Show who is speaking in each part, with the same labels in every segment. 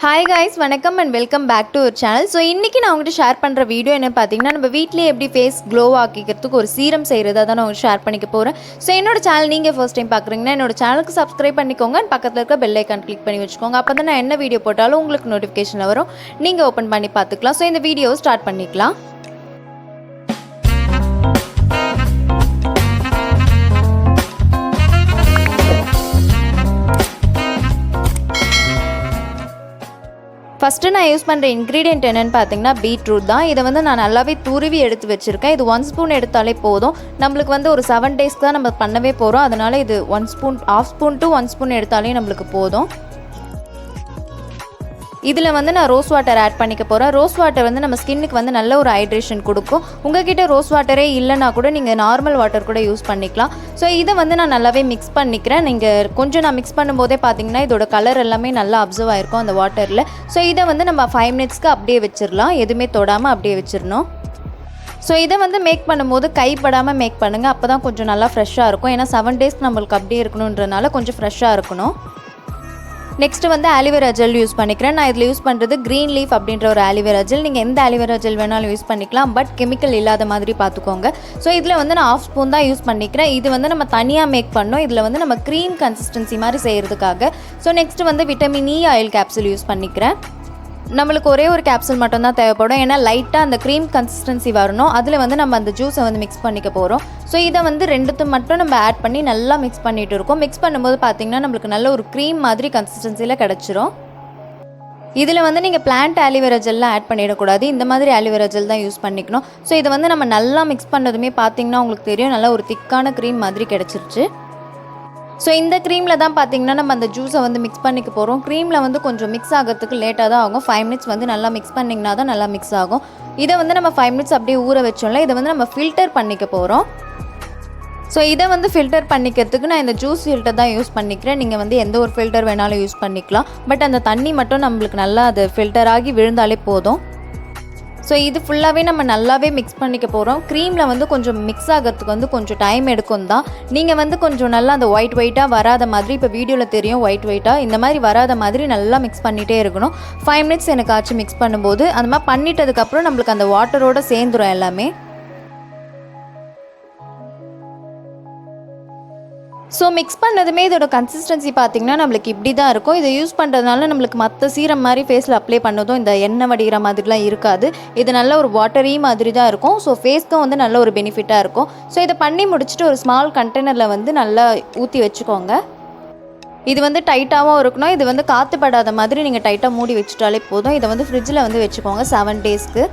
Speaker 1: Hi guys, வணக்கம் and welcome back to our channel. So இன்னைக்கு நான் உங்களுக்கு ஷேர் பண்ற வீடியோ என்ன பாத்தீங்கன்னா நம்ம வீட்லயே எப்படி ஃபேஸ் க்ளோ ஆக்கிக்கிறதுக்கு ஒரு சீரம் செய்யறத தான் நான் ஷேர் பண்ணிக்க போறேன். So என்னோட சேனல் நீங்க ஃபர்ஸ்ட் டைம் பார்க்கறீங்கன்னா என்னோட சேனலுக்கு சப்ஸ்கிரைப் பண்ணிக்கோங்க and பக்கத்துல இருக்க பெல் ஐகான் கிளிக் பண்ணி வெச்சுக்கோங்க. அப்பதான் நான் என்ன வீடியோ போட்டாலும் உங்களுக்கு நோட்டிஃபிகேஷன் வரும். நீங்க ஓபன் பண்ணி பார்த்துக்கலாம். So இந்த வீடியோ ஸ்டார்ட் பண்ணிக்கலாம். First நான் யூஸ் பண்ற ingredient என்னன்னு பாத்தீங்கன்னா பீட்ரூட் தான். இத வந்து நான் நல்லாவே துருவி எடுத்து வச்சிருக்கேன். இது 1 ஸ்பூன் எடுத்தாலே போதும். நமக்கு வந்து ஒரு 7 டேஸ்க்கு தான் நம்ம பண்ணவே போறோம். அதனால இது 1 spoon half spoon to 1 spoon எடுத்தாலே நமக்கு போதும். இதில் வந்து நான் ரோஸ் வாட்டர் ஆட் பண்ணிக்க போகிறேன். ரோஸ் வாட்டர் வந்து நம்ம ஸ்கின்னுக்கு வந்து நல்ல ஒரு ஹைட்ரேஷன் கொடுக்கும். உங்ககிட்ட ரோஸ் வாட்டரே இல்லைனா கூட நீங்கள் நார்மல் வாட்டர் கூட யூஸ் பண்ணிக்கலாம். ஸோ இதை வந்து நான் நல்லாவே மிக்ஸ் பண்ணிக்கிறேன். நீங்கள் கொஞ்சம் நான் மிக்ஸ் பண்ணும்போதே பார்த்தீங்கன்னா இதோட கலர் எல்லாமே நல்லா அப்சர்வ் ஆகிருக்கும் அந்த வாட்டரில். ஸோ இதை வந்து நம்ம 5 மினிட்ஸ்க்கு அப்படியே வச்சிடலாம். எதுவுமே தொடாமல் அப்படியே வச்சிடணும். ஸோ இதை வந்து மேக் பண்ணும்போது கைப்படாமல் மேக் பண்ணுங்கள். அப்போ தான் கொஞ்சம் நல்லா ஃப்ரெஷ்ஷாக இருக்கும். ஏன்னா 7 டேஸ்க்கு நம்மளுக்கு அப்படியே இருக்கணுன்றனால கொஞ்சம் ஃப்ரெஷ்ஷாக இருக்கணும். நெக்ஸ்ட் வந்து ஆலிவேரா ஜெல் யூஸ் பண்ணிக்கிறேன். நான் இதில் யூஸ் பண்ணுறது க்ரீன் லீஃப் அப்படின்ற ஒரு ஆலிவேரா ஜெல். நீங்கள் எந்த ஆலிவேரா ஜெல் வேணாலும் யூஸ் பண்ணிக்கலாம், பட் கெமிக்கல் இல்லாத மாதிரி பார்த்துக்கோங்க. ஸோ இதில் வந்து நான் 1/2 ஸ்பூன் தான் யூஸ் பண்ணிக்கிறேன். இது வந்து நம்ம தனியாக மேக் பண்ணோம். இதில் வந்து நம்ம க்ரீம் கன்சிஸ்டன்சி மாதிரி செய்கிறதுக்காக. ஸோ நெக்ஸ்ட் வந்து vitamin E oil capsule use பண்ணிக்கிறேன். நம்மளுக்கு ஒரே ஒரு கேப்சூல் மட்டும் தான் தேவைப்படும். ஏன்னா லைட்டாக அந்த க்ரீம் கன்சிஸ்டன்சி வரணும். அதில் வந்து நம்ம அந்த ஜூஸை வந்து மிக்ஸ் பண்ணிக்க போகிறோம். ஸோ இதை வந்து ரெண்டுத்தும் மட்டும் நம்ம ஆட் பண்ணி நல்லா மிக்ஸ் பண்ணிகிட்டு இருக்கோம். மிக்ஸ் பண்ணும்போது பார்த்திங்கன்னா நம்மளுக்கு நல்ல ஒரு க்ரீம் மாதிரி கன்சிஸ்டன்சியில் கிடச்சிரும். இதில் வந்து நீங்கள் பிளான்ட் ஆலிவேரா ஜெல்லாம் ஆட் பண்ணிடக்கூடாது. இந்த மாதிரி ஆலிவேரா ஜெல் தான் யூஸ் பண்ணிக்கணும். ஸோ இதை வந்து நம்ம நல்லா மிக்ஸ் பண்ணதுமே பார்த்திங்கன்னா உங்களுக்கு தெரியும் நல்லா ஒரு திக்கான க்ரீம் மாதிரி கிடச்சிருச்சு. ஸோ இந்த க்ரீமில் தான் பார்த்திங்கன்னா நம்ம அந்த ஜூஸை வந்து மிக்ஸ் பண்ணிக்க போகிறோம். க்ரீமில் வந்து கொஞ்சம் மிக்ஸ் ஆகிறதுக்கு லேட்டாக தான் ஆகும். 5 மினிட்ஸ் வந்து நல்லா மிக்ஸ் பண்ணிங்கன்னா தான் நல்லா மிக்ஸ் ஆகும். இதை வந்து நம்ம 5 மினிட்ஸ் அப்படியே ஊற வச்சோம்ல, இதை வந்து நம்ம ஃபில்டர் பண்ணிக்க போகிறோம். ஸோ இதை வந்து ஃபில்டர் பண்ணிக்கிறதுக்கு நான் இந்த ஜூஸ் ஃபில்டர் தான் யூஸ் பண்ணிக்கிறேன். நீங்கள் வந்து எந்த ஒரு ஃபில்டர் வேணாலும் யூஸ் பண்ணிக்கலாம். பட் அந்த தண்ணி மட்டும் நம்மளுக்கு நல்லா அது ஃபில்டர் ஆகி விழுந்தாலே போதும். ஸோ இது ஃபுல்லாகவே நம்ம நல்லாவே மிக்ஸ் பண்ணிக்க போகிறோம். க்ரீமில் வந்து கொஞ்சம் மிக்ஸ் ஆகிறதுக்கு வந்து கொஞ்சம் டைம் எடுக்கும் தான். நீங்கள் வந்து கொஞ்சம் நல்லா அந்த ஒயிட்டாக வராத மாதிரி, இப்போ வீடியோவில் தெரியும் ஒயிட்டாக இந்த மாதிரி வராத மாதிரி நல்லா மிக்ஸ் பண்ணிகிட்டே இருக்கணும். 5 மினிட்ஸ் எனக்கு ஆச்சு மிக்ஸ் பண்ணும்போது. அந்த மாதிரி பண்ணிட்டதுக்கப்புறம் நம்மளுக்கு அந்த வாட்டரோடு சேர்ந்துடும் எல்லாமே. ஸோ மிக்ஸ் பண்ணதுமே இதோட கன்சிஸ்டன்சி பார்த்திங்கன்னா நம்மளுக்கு இப்படி தான் இருக்கும். இதை யூஸ் பண்ணுறதுனால நம்மளுக்கு மற்ற சீரம் மாதிரி ஃபேஸில் அப்ளை பண்ணதும் இந்த எண்ணெய் வடிகிற மாதிரிலாம் இருக்காது. இது நல்ல ஒரு வாட்டரி மாதிரி தான் இருக்கும். ஸோ ஃபேஸ்க்கும் வந்து நல்ல ஒரு பெனிஃபிட்டாக இருக்கும். ஸோ இதை பண்ணி முடிச்சுட்டு ஒரு ஸ்மால் கண்டெய்னரில் வந்து நல்லா ஊற்றி வச்சுக்கோங்க. இது வந்து டைட்டாகவும் இருக்கணும். இது வந்து காற்று படாத மாதிரி நீங்கள் டைட்டாக மூடி வச்சுட்டாலே போதும். இதை வந்து ஃப்ரிட்ஜில் வந்து வச்சுக்கோங்க 7 டேஸ்க்கு.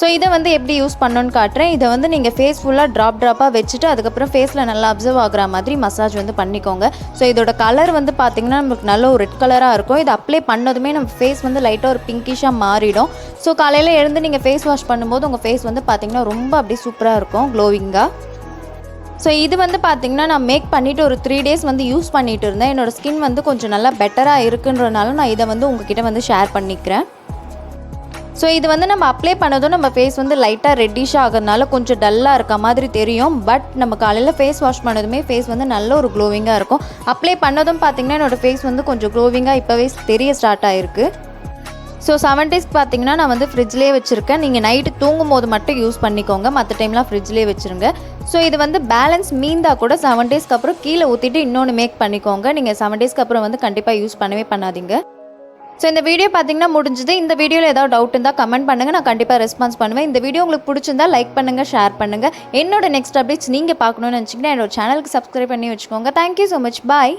Speaker 1: ஸோ இதை வந்து எப்படி யூஸ் பண்ணணுன்னு காட்டுறேன். இதை வந்து நீங்கள் ஃபேஸ் ஃபுல்லாக ட்ராப்பாக வச்சுட்டு அதுக்கப்புறம் ஃபேஸில் நல்லா அப்சர்வ் ஆகிற மாதிரி மசாஜ் வந்து பண்ணிக்கோங்க. ஸோ இதோட கலர் வந்து பார்த்திங்கன்னா நமக்கு நல்ல ஒரு ரெட் கலராக இருக்கும். இதை அப்ளை பண்ணதுமே நம்ம ஃபேஸ் வந்து லைட்டாக ஒரு பிங்கிஷாக மாறிடும். ஸோ காலையில் எழுந்து நீங்கள் ஃபேஸ் வாஷ் பண்ணும்போது உங்கள் ஃபேஸ் வந்து பார்த்திங்கன்னா ரொம்ப அப்படியே சூப்பராக இருக்கும், க்ளோவிங்காக. ஸோ இது வந்து பார்த்திங்கன்னா நான் மேக் பண்ணிவிட்டு ஒரு 3 டேஸ் வந்து யூஸ் பண்ணிகிட்டு இருந்தேன். என்னோடய ஸ்கின் வந்து கொஞ்சம் நல்லா பெட்டராக இருக்குன்றனால நான் இதை வந்து உங்ககிட்ட வந்து ஷேர் பண்ணிக்கிறேன். ஸோ இது வந்து நம்ம அப்ளை பண்ணதும் நம்ம ஃபேஸ் வந்து லைட்டாக ரெட்டிஷாக ஆகிறதுனால கொஞ்சம் டல்லாக இருக்க மாதிரி தெரியும். பட் நம்ம காலையில் ஃபேஸ் வாஷ் பண்ணதுமே ஃபேஸ் வந்து நல்ல ஒரு க்ளோவிங்காக இருக்கும். அப்ளை பண்ணதும் பார்த்திங்கன்னா என்னோடய ஃபேஸ் வந்து கொஞ்சம் க்ளோவிங்காக இப்போவே தெரிய ஸ்டார்ட் ஆகிருக்கு. ஸோ 7 டேஸ்க்கு பார்த்திங்கன்னா நான் வந்து ஃப்ரிட்ஜ்லேயே வச்சுருக்கேன். நீங்கள் நைட்டு தூங்கும் போது மட்டும் யூஸ் பண்ணிக்கோங்க, மற்ற டைம்லாம் ஃப்ரிட்ஜ்லேயே வச்சுருங்க. ஸோ இது வந்து பேலன்ஸ் மீந்தா கூட 7 டேஸ்க்கு அப்புறம் கீழே ஊற்றிட்டு இன்னொன்று மேக் பண்ணிக்கோங்க. நீங்கள் 7 டேஸ்க்கு அப்புறம் வந்து கண்டிப்பாக யூஸ் பண்ணாதீங்க. ஸோ இந்த வீடியோ பார்த்திங்கன்னா முடிஞ்சது. இந்த வீடியோவில் ஏதாவது டவுட் இருந்தால் கமெண்ட் பண்ணுங்கள், நான் கண்டிப்பாக ரெஸ்பான்ஸ் பண்ணுவேன். இந்த வீடியோ உங்களுக்கு பிடிச்சிருந்தா லைக் பண்ணுங்கள், ஷேர் பண்ணுங்கள். என்னோட நெக்ஸ்ட் அப்டேட்ஸ் நீங்கள் பார்க்கணுன்னு நினச்சிங்கன்னா என்னோட சேனலுக்கு சப்ஸ்கிரைப் பண்ணி வச்சுக்கோங்க. Thank you so much. பாய்.